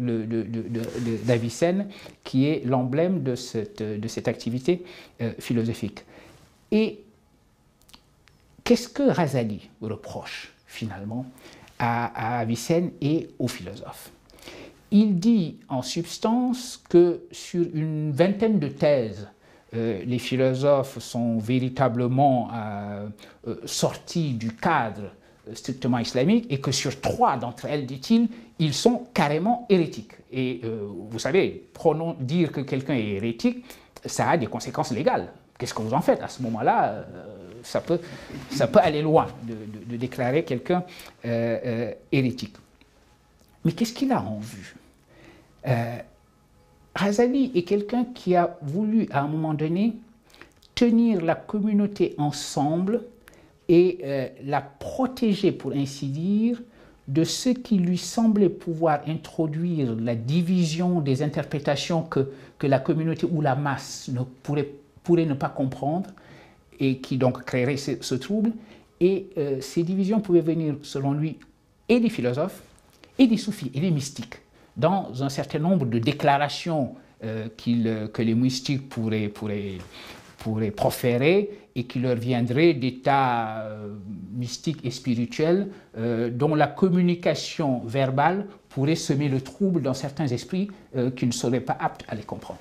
Speaker 2: d'Avicenne qui est l'emblème de cette activité philosophique. Et qu'est-ce que Razali reproche finalement à Avicenne et aux philosophes? Il dit en substance que sur une vingtaine de thèses, les philosophes sont véritablement sortis du cadre strictement islamique et que sur 3 d'entre elles, dit-il, ils sont carrément hérétiques. Et vous savez, dire que quelqu'un est hérétique, ça a des conséquences légales. Qu'est-ce que vous en faites? À ce moment-là, ça peut aller loin de déclarer quelqu'un hérétique. Mais qu'est-ce qu'il a en vue? Razali est quelqu'un qui a voulu, à un moment donné, tenir la communauté ensemble et la protéger, pour ainsi dire, de ce qui lui semblait pouvoir introduire la division des interprétations que la communauté ou la masse pourrait ne pas comprendre et qui donc créerait ce trouble. Et ces divisions pouvaient venir, selon lui, et des philosophes, et des soufis, et des mystiques, dans un certain nombre de déclarations que les mystiques pourraient proférer et qui leur viendraient d'états mystiques et spirituels dont la communication verbale pourrait semer le trouble dans certains esprits qui ne seraient pas aptes à les comprendre.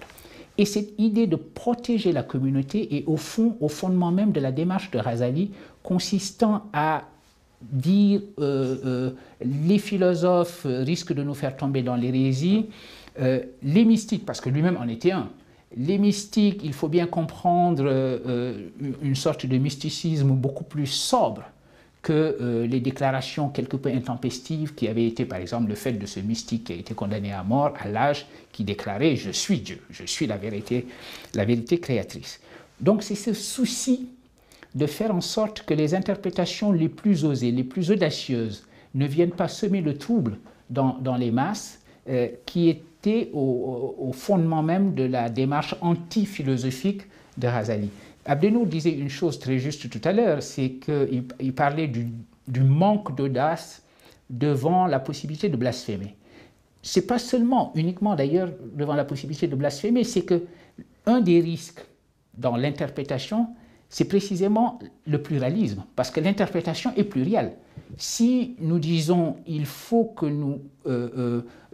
Speaker 2: Et cette idée de protéger la communauté est au fondement même de la démarche de Razali, consistant à dire les philosophes risquent de nous faire tomber dans l'hérésie, les mystiques, parce que lui-même en était un, les mystiques, il faut bien comprendre une sorte de mysticisme beaucoup plus sobre que les déclarations quelque peu intempestives qui avaient été, par exemple, le fait de ce mystique qui a été condamné à mort à l'âge qui déclarait « Je suis Dieu, je suis la vérité créatrice ». Donc c'est ce souci de faire en sorte que les interprétations les plus osées, les plus audacieuses ne viennent pas semer le trouble dans les masses qui était au fondement même de la démarche anti-philosophique de Razali. Abdenour disait une chose très juste tout à l'heure, c'est qu'il parlait du manque d'audace devant la possibilité de blasphémer. Ce n'est pas seulement, uniquement d'ailleurs, devant la possibilité de blasphémer, c'est qu'un des risques dans l'interprétation, c'est précisément le pluralisme, parce que l'interprétation est plurielle. Si nous disons il faut que nous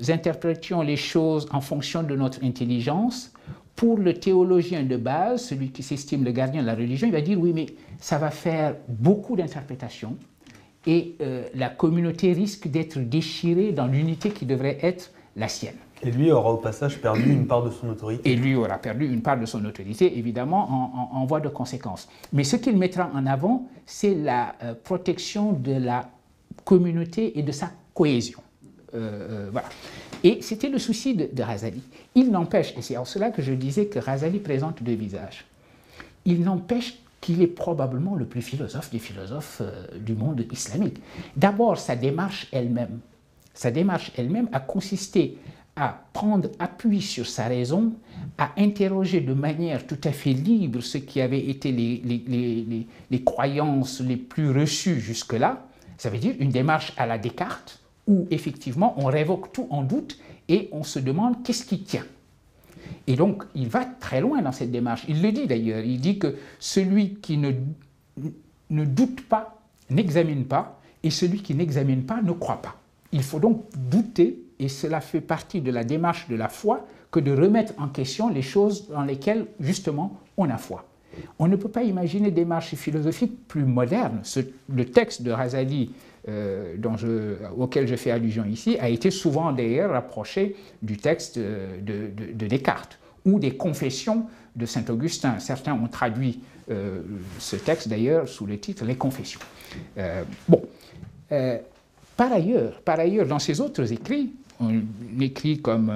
Speaker 2: interprétions les choses en fonction de notre intelligence, pour le théologien de base, celui qui s'estime le gardien de la religion, il va dire oui, mais ça va faire beaucoup d'interprétations et la communauté risque d'être déchirée dans l'unité qui devrait être la sienne.
Speaker 1: Et lui aura au passage perdu une part de son autorité.
Speaker 2: Et lui aura perdu une part de son autorité, évidemment, en voie de conséquence. Mais ce qu'il mettra en avant, c'est la protection de la communauté et de sa cohésion. Voilà. Et c'était le souci de Razali. Il n'empêche, et c'est en cela que je disais que Razali présente 2 visages, il n'empêche qu'il est probablement le plus philosophe des philosophes du monde islamique. D'abord, sa démarche elle-même a consisté à prendre appui sur sa raison, à interroger de manière tout à fait libre ce qui avait été les croyances les plus reçues jusque-là. Ça veut dire une démarche à la Descartes, où effectivement on révoque tout en doute et on se demande qu'est-ce qui tient. Et donc il va très loin dans cette démarche. Il le dit d'ailleurs, il dit que celui qui ne doute pas n'examine pas, et celui qui n'examine pas ne croit pas. Il faut donc douter, et cela fait partie de la démarche de la foi, que de remettre en question les choses dans lesquelles, justement, on a foi. On ne peut pas imaginer des démarches philosophiques plus modernes. Le texte de Razali, auquel je fais allusion ici, a été souvent d'ailleurs rapproché du texte de Descartes, ou des confessions de saint Augustin. Certains ont traduit ce texte d'ailleurs sous le titre « Les confessions ». Par ailleurs, dans ses autres écrits, un écrit comme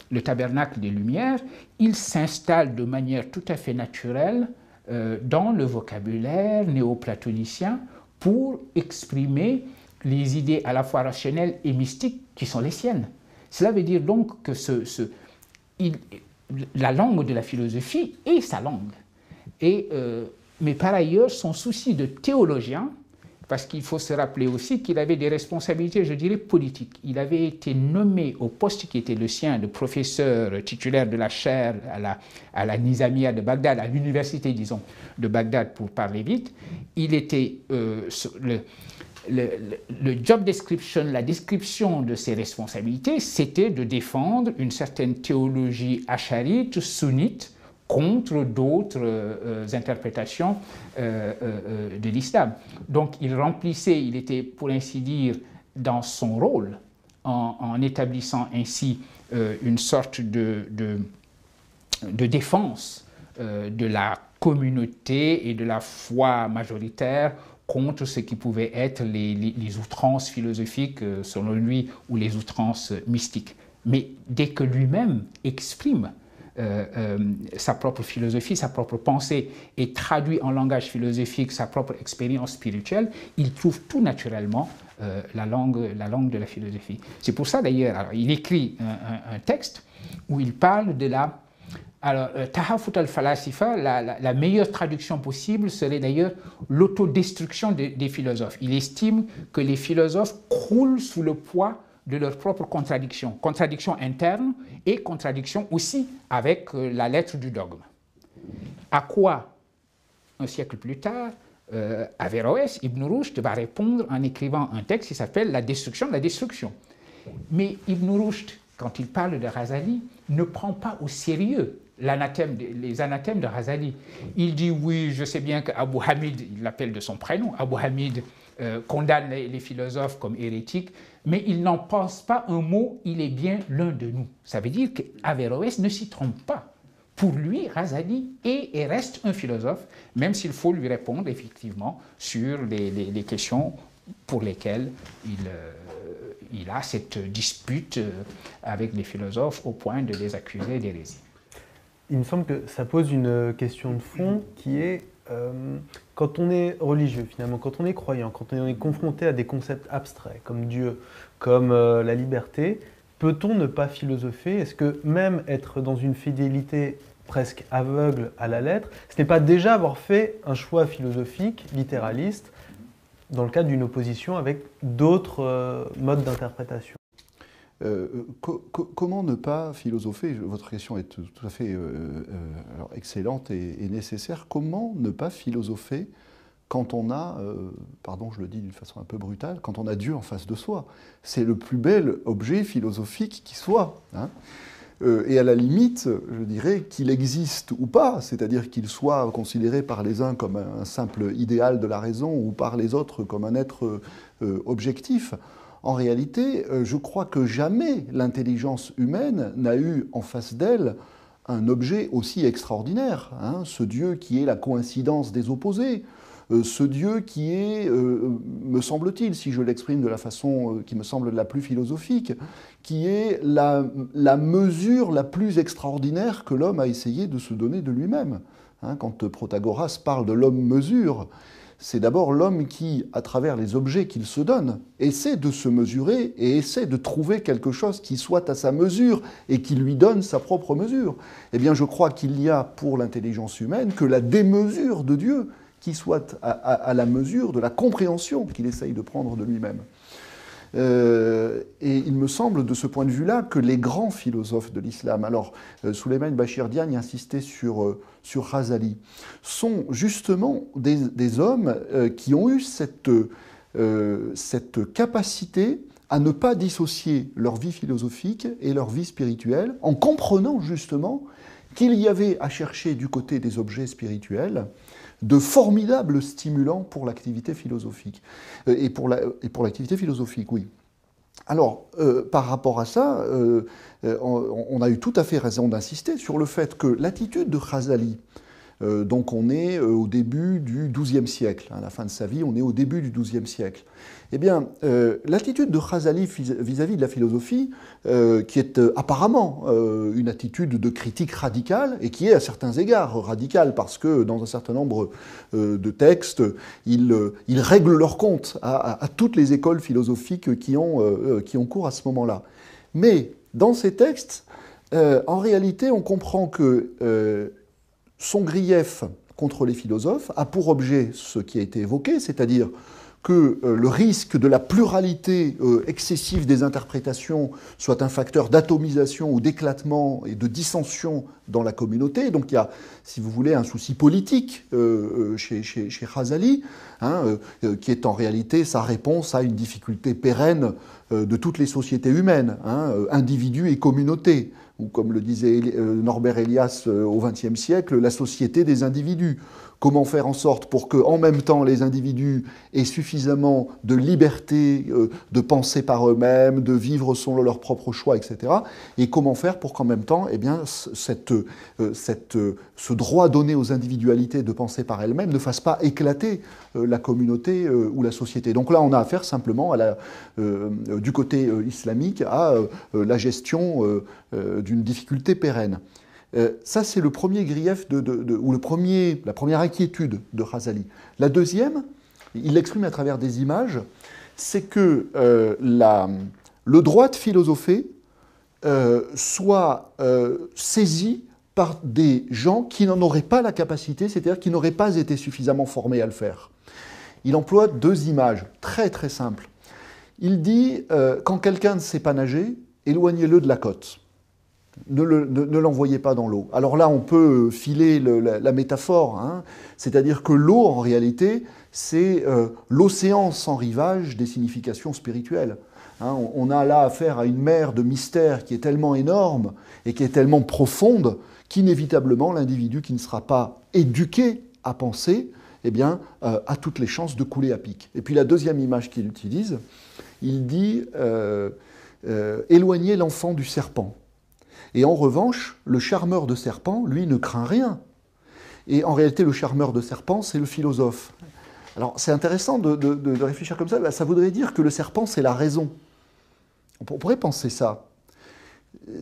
Speaker 2: le Tabernacle des Lumières, il s'installe de manière tout à fait naturelle dans le vocabulaire néoplatonicien pour exprimer les idées à la fois rationnelles et mystiques qui sont les siennes. Cela veut dire donc que la langue de la philosophie est sa langue. Mais par ailleurs, son souci de théologien, parce qu'il faut se rappeler aussi qu'il avait des responsabilités, je dirais, politiques. Il avait été nommé au poste qui était le sien de professeur titulaire de la chaire à la Nizamiya de Bagdad, à l'université, disons, de Bagdad, pour parler vite. Il était le job description, la description de ses responsabilités, c'était de défendre une certaine théologie acharite, sunnite, contre d'autres interprétations de l'islam. Donc il était, pour ainsi dire, dans son rôle, en établissant ainsi une sorte de défense de la communauté et de la foi majoritaire contre ce qui pouvait être les outrances philosophiques, selon lui, ou les outrances mystiques. Mais dès que lui-même exprime sa propre philosophie, sa propre pensée, et traduit en langage philosophique sa propre expérience spirituelle, il trouve tout naturellement la langue de la philosophie. C'est pour ça d'ailleurs, il écrit un texte où il parle de la... Alors, Tahafut al-Falasifa, la meilleure traduction possible serait d'ailleurs l'autodestruction des philosophes. Il estime que les philosophes croulent sous le poids de leurs propres contradictions, contradictions internes et contradictions aussi avec la lettre du dogme. À quoi, un siècle plus tard, Averroès, Ibn Rushd va répondre en écrivant un texte qui s'appelle « La destruction de la destruction ». Mais Ibn Rushd, quand il parle de Ghazali, ne prend pas au sérieux les anathèmes de Ghazali. Il dit « Oui, je sais bien qu'Abu Hamid, il l'appelle de son prénom, Abu Hamid condamne les philosophes comme hérétiques, mais il n'en pense pas un mot, il est bien l'un de nous. » Ça veut dire qu'Averroès ne s'y trompe pas. Pour lui, Ghazali est et reste un philosophe, même s'il faut lui répondre effectivement sur les questions pour lesquelles il a cette dispute avec les philosophes au point de les accuser d'hérésie.
Speaker 1: Il me semble que ça pose une question de fond qui est, quand on est religieux finalement, quand on est croyant, quand on est confronté à des concepts abstraits comme Dieu, comme la liberté, peut-on ne pas philosopher? Est-ce que même être dans une fidélité presque aveugle à la lettre, ce n'est pas déjà avoir fait un choix philosophique, littéraliste, dans le cadre d'une opposition avec d'autres modes d'interprétation?
Speaker 3: Comment ne pas philosopher? Votre question est tout à fait alors excellente et nécessaire. Comment ne pas philosopher quand on a, pardon, je le dis d'une façon un peu brutale, quand on a Dieu en face de soi? C'est le plus bel objet philosophique qui soit. Hein. Et à la limite, je dirais qu'il existe ou pas, c'est-à-dire qu'il soit considéré par les uns comme un simple idéal de la raison ou par les autres comme un être objectif. En réalité, je crois que jamais l'intelligence humaine n'a eu en face d'elle un objet aussi extraordinaire, hein, ce Dieu qui est la coïncidence des opposés, ce Dieu qui est, me semble-t-il, si je l'exprime de la façon qui me semble la plus philosophique, qui est la mesure la plus extraordinaire que l'homme a essayé de se donner de lui-même. Hein, quand Protagoras parle de l'homme mesure, c'est d'abord l'homme qui, à travers les objets qu'il se donne, essaie de se mesurer et essaie de trouver quelque chose qui soit à sa mesure et qui lui donne sa propre mesure. Eh bien, je crois qu'il n'y a pour l'intelligence humaine que la démesure de Dieu qui soit à la mesure de la compréhension qu'il essaye de prendre de lui-même. Et il me semble de ce point de vue-là que les grands philosophes de l'islam, alors Souleymane Bachir Diagne insistait sur Ghazali, sont justement des hommes qui ont eu cette capacité à ne pas dissocier leur vie philosophique et leur vie spirituelle, en comprenant justement qu'il y avait à chercher du côté des objets spirituels de formidables stimulants pour l'activité philosophique. Et pour l'activité philosophique, oui. Alors, par rapport à ça, on a eu tout à fait raison d'insister sur le fait que l'attitude de Ghazali Donc on est au début du XIIe siècle. À la fin de sa vie, on est au début du XIIe siècle. Eh bien, l'attitude de Ghazali vis-à-vis de la philosophie, qui est apparemment une attitude de critique radicale, et qui est à certains égards radicale, parce que dans un certain nombre de textes, ils règlent leur compte à toutes les écoles philosophiques qui ont cours à ce moment-là. Mais dans ces textes, en réalité, on comprend que son grief contre les philosophes a pour objet ce qui a été évoqué, c'est-à-dire que le risque de la pluralité excessive des interprétations soit un facteur d'atomisation ou d'éclatement et de dissension dans la communauté. Donc il y a, si vous voulez, un souci politique chez Ghazali, qui est en réalité sa réponse à une difficulté pérenne de toutes les sociétés humaines, individus et communautés, ou comme le disait Norbert Elias au XXe siècle, la société des individus. Comment faire en sorte pour que, en même temps, les individus aient suffisamment de liberté de penser par eux-mêmes, de vivre selon leurs propres choix, etc. Et comment faire pour qu'en même temps, eh bien, ce droit donné aux individualités de penser par elles-mêmes ne fasse pas éclater la communauté ou la société. Donc là, on a affaire simplement du côté islamique à la gestion d'une difficulté pérenne. Ça, c'est le premier grief ou la première inquiétude de Ghazali. La deuxième, il l'exprime à travers des images, c'est que le droit de philosopher soit saisi par des gens qui n'en auraient pas la capacité, c'est-à-dire qui n'auraient pas été suffisamment formés à le faire. Il emploie deux images très très simples. Il dit, quand quelqu'un ne sait pas nager, éloignez-le de la côte. Ne l'envoyez pas dans l'eau. Alors là, on peut filer la métaphore, c'est-à-dire que l'eau, en réalité, c'est l'océan sans rivage des significations spirituelles. On a là affaire à une mer de mystère qui est tellement énorme et qui est tellement profonde qu'inévitablement, l'individu qui ne sera pas éduqué à penser, eh bien, a toutes les chances de couler à pic. Et puis la deuxième image qu'il utilise, il dit éloignez l'enfant du serpent. Et en revanche, le charmeur de serpent, lui, ne craint rien. Et en réalité, le charmeur de serpent, c'est le philosophe. Alors, c'est intéressant de réfléchir comme ça. Ça voudrait dire que le serpent, c'est la raison. On pourrait penser ça.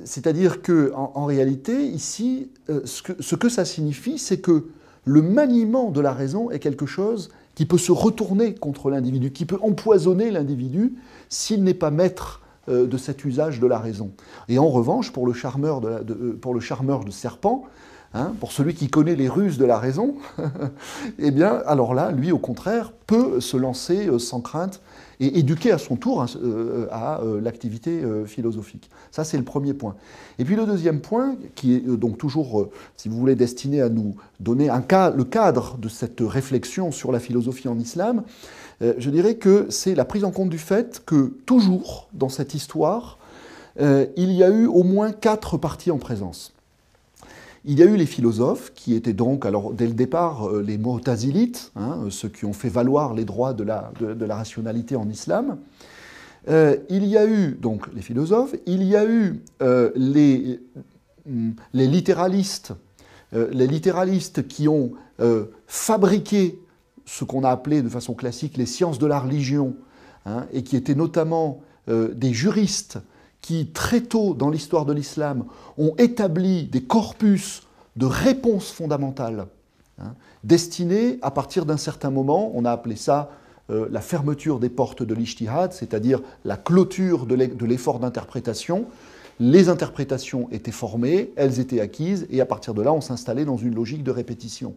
Speaker 3: C'est-à-dire qu'en réalité, ici, ce que ça signifie, c'est que le maniement de la raison est quelque chose qui peut se retourner contre l'individu, qui peut empoisonner l'individu s'il n'est pas maître de cet usage de la raison. Et en revanche, pour le charmeur de serpent, pour celui qui connaît les ruses de la raison, eh bien, alors là, lui, au contraire, peut se lancer sans crainte et éduquer à son tour à l'activité philosophique. Ça, c'est le premier point. Et puis le deuxième point, qui est donc toujours, si vous voulez, destiné à nous donner le cadre de cette réflexion sur la philosophie en islam, je dirais que c'est la prise en compte du fait que toujours, dans cette histoire, il y a eu au moins 4 parties en présence. Il y a eu les philosophes, qui étaient donc, alors dès le départ, les Mu'tazilites, ceux qui ont fait valoir les droits de la rationalité en islam. Il y a eu donc les philosophes, il y a eu les littéralistes qui ont fabriqué ce qu'on a appelé de façon classique les sciences de la religion, et qui étaient notamment des juristes qui, très tôt dans l'histoire de l'islam, ont établi des corpus de réponses fondamentales, destinés, à partir d'un certain moment, on a appelé ça la fermeture des portes de l'ijtihad, c'est-à-dire la clôture de l'effort d'interprétation. Les interprétations étaient formées, elles étaient acquises, et à partir de là, on s'installait dans une logique de répétition.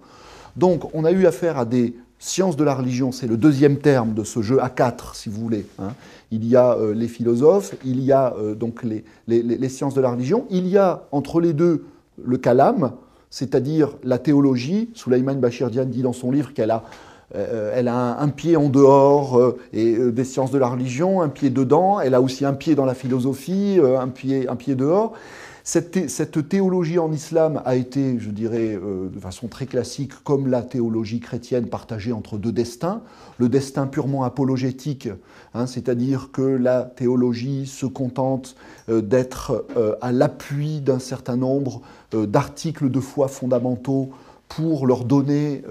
Speaker 3: Donc, on a eu affaire à des sciences de la religion, c'est le deuxième terme de ce jeu à 4, si vous voulez. Il y a les philosophes, il y a donc les sciences de la religion, il y a entre les deux le kalam, c'est-à-dire la théologie. Sulaiman Bachirdian dit dans son livre qu'elle a un pied en dehors des sciences de la religion, un pied dedans, elle a aussi un pied dans la philosophie, un pied dehors. Cette théologie en islam a été, je dirais, de façon très classique, comme la théologie chrétienne, partagée entre deux destins. Le destin purement apologétique, c'est-à-dire que la théologie se contente d'être à l'appui d'un certain nombre d'articles de foi fondamentaux pour leur donner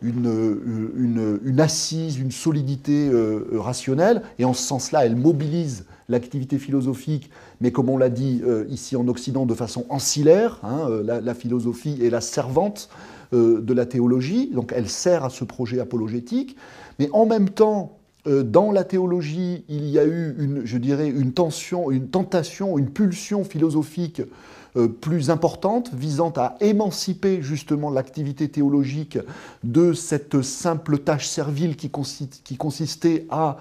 Speaker 3: une assise, une solidité rationnelle, et en ce sens-là, elle mobilise l'activité philosophique, mais comme on l'a dit ici en Occident, de façon ancillaire. La philosophie est la servante de la théologie, donc elle sert à ce projet apologétique, mais en même temps, dans la théologie, il y a eu, une tentation, une pulsion philosophique plus importante, visant à émanciper justement l'activité théologique de cette simple tâche servile qui consistait à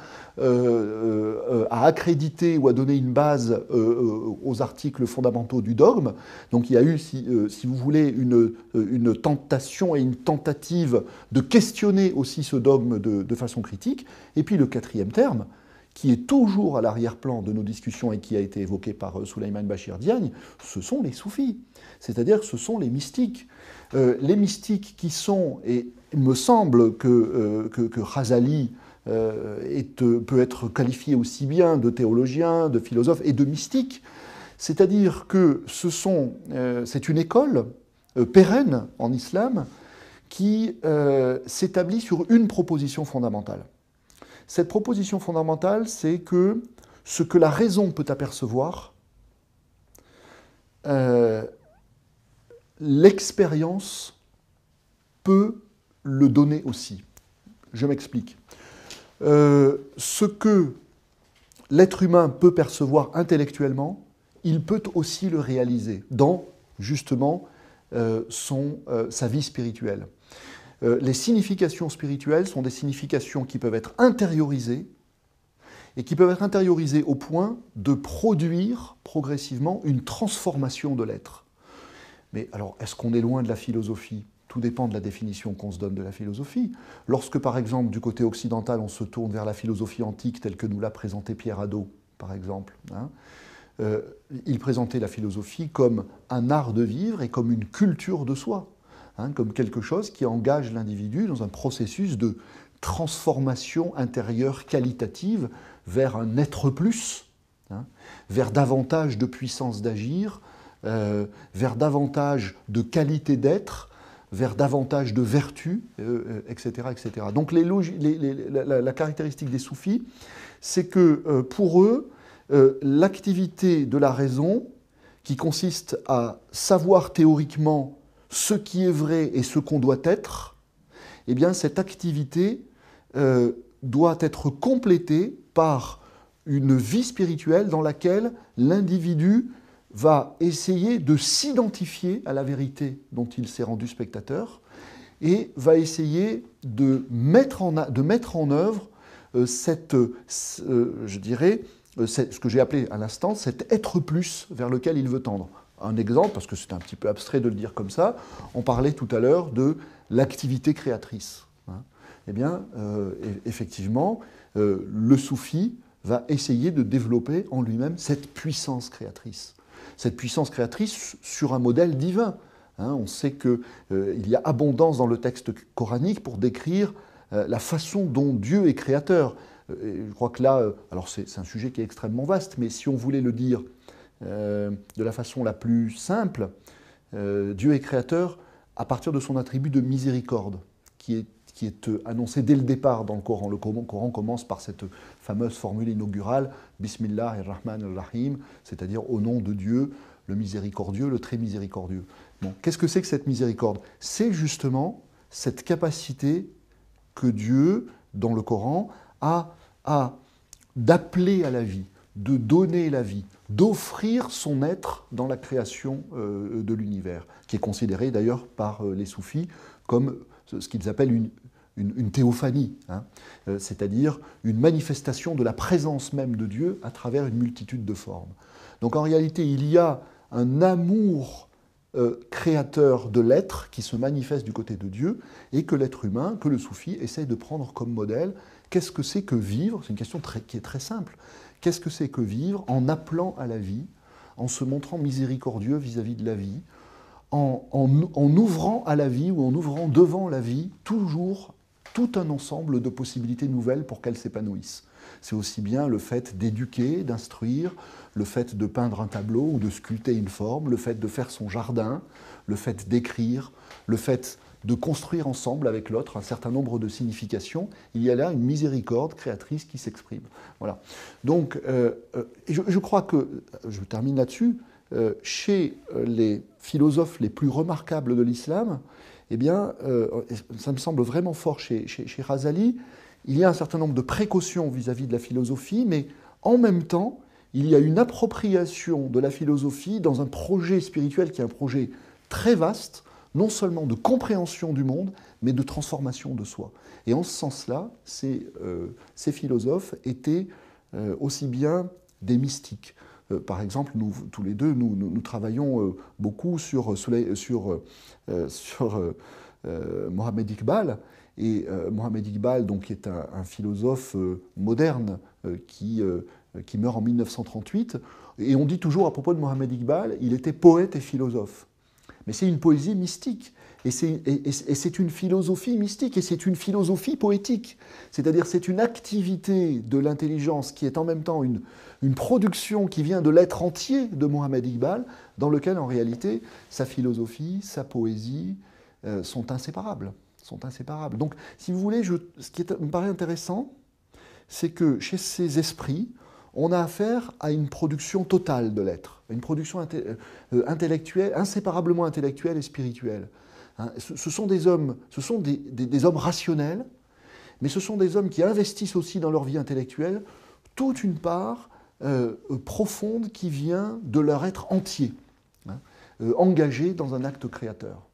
Speaker 3: accréditer ou à donner une base aux articles fondamentaux du dogme. Donc il y a eu, si vous voulez, une tentation et une tentative de questionner aussi ce dogme de façon critique. Et puis le quatrième terme, qui est toujours à l'arrière-plan de nos discussions et qui a été évoqué par Souleymane Bachir Diagne, ce sont les soufis, c'est-à-dire que ce sont les mystiques. Les mystiques qui sont, et il me semble que Ghazali peut être qualifié aussi bien de théologien, de philosophe et de mystique, c'est-à-dire que c'est une école pérenne en islam qui s'établit sur une proposition fondamentale. Cette proposition fondamentale, c'est que ce que la raison peut apercevoir, l'expérience peut le donner aussi. Je m'explique. Ce que l'être humain peut percevoir intellectuellement, il peut aussi le réaliser dans, justement, sa vie spirituelle. Les significations spirituelles sont des significations qui peuvent être intériorisées, et qui peuvent être intériorisées au point de produire progressivement une transformation de l'être. Mais alors, est-ce qu'on est loin de la philosophie ? Tout dépend de la définition qu'on se donne de la philosophie. Lorsque, par exemple, du côté occidental, on se tourne vers la philosophie antique telle que nous l'a présentée Pierre Hadot, par exemple, il présentait la philosophie comme un art de vivre et comme une culture de soi. Comme quelque chose qui engage l'individu dans un processus de transformation intérieure qualitative vers un être plus, vers davantage de puissance d'agir, vers davantage de qualité d'être, vers davantage de vertu, etc., etc. Donc la caractéristique des soufis, c'est que pour eux, l'activité de la raison, qui consiste à savoir théoriquement ce qui est vrai et ce qu'on doit être, eh bien cette activité doit être complétée par une vie spirituelle dans laquelle l'individu va essayer de s'identifier à la vérité dont il s'est rendu spectateur et va essayer de mettre en œuvre ce que j'ai appelé à l'instant, cet être plus vers lequel il veut tendre. Un exemple, parce que c'est un petit peu abstrait de le dire comme ça, on parlait tout à l'heure de l'activité créatrice. Eh bien, effectivement, le soufi va essayer de développer en lui-même cette puissance créatrice. Cette puissance créatrice sur un modèle divin. On sait qu'il y a abondance dans le texte coranique pour décrire la façon dont Dieu est créateur. Je crois que là, alors c'est un sujet qui est extrêmement vaste, mais si on voulait le dire de la façon la plus simple, Dieu est créateur à partir de son attribut de miséricorde, qui est annoncé dès le départ dans le Coran. Le Coran commence par cette fameuse formule inaugurale, Bismillah ar-Rahman ar-Rahim, c'est-à-dire au nom de Dieu, le miséricordieux, le très miséricordieux. Bon, qu'est-ce que c'est que cette miséricorde ? C'est justement cette capacité que Dieu, dans le Coran, a d'appeler à la vie, de donner la vie, d'offrir son être dans la création de l'univers, qui est considéré d'ailleurs par les soufis comme ce qu'ils appellent une théophanie, c'est-à-dire une manifestation de la présence même de Dieu à travers une multitude de formes. Donc en réalité, il y a un amour créateur de l'être qui se manifeste du côté de Dieu et que l'être humain, que le soufi essaie de prendre comme modèle. Qu'est-ce que c'est que vivre ? C'est une question qui est très simple. Qu'est-ce que c'est que vivre en appelant à la vie, en se montrant miséricordieux vis-à-vis de la vie, en ouvrant à la vie ou en ouvrant devant la vie toujours tout un ensemble de possibilités nouvelles pour qu'elle s'épanouisse. C'est aussi bien le fait d'éduquer, d'instruire, le fait de peindre un tableau ou de sculpter une forme, le fait de faire son jardin, le fait d'écrire, le fait de construire ensemble avec l'autre un certain nombre de significations. Il y a là une miséricorde créatrice qui s'exprime. Voilà. Donc, je crois que, je termine là-dessus, chez les philosophes les plus remarquables de l'islam, eh bien, ça me semble vraiment fort chez Razali, il y a un certain nombre de précautions vis-à-vis de la philosophie, mais en même temps, il y a une appropriation de la philosophie dans un projet spirituel qui est un projet très vaste, non seulement de compréhension du monde, mais de transformation de soi. Et en ce sens-là, ces philosophes étaient aussi bien des mystiques. Par exemple, nous, tous les deux, nous travaillons beaucoup sur Mohammed Iqbal. Et Mohammed Iqbal, donc, qui est un philosophe moderne qui meurt en 1938. Et on dit toujours à propos de Mohammed Iqbal, il était poète et philosophe. Mais c'est une poésie mystique. Et c'est une philosophie mystique, et c'est une philosophie poétique. C'est-à-dire c'est une activité de l'intelligence qui est en même temps une production qui vient de l'être entier de Mohammed Iqbal, dans lequel en réalité sa philosophie, sa poésie sont inséparables. Donc si vous voulez, ce qui me paraît intéressant, c'est que chez ces esprits, on a affaire à une production totale de l'être, une production intellectuelle, inséparablement intellectuelle et spirituelle. Ce sont des hommes, des hommes rationnels, mais ce sont des hommes qui investissent aussi dans leur vie intellectuelle toute une part profonde qui vient de leur être entier, engagé dans un acte créateur.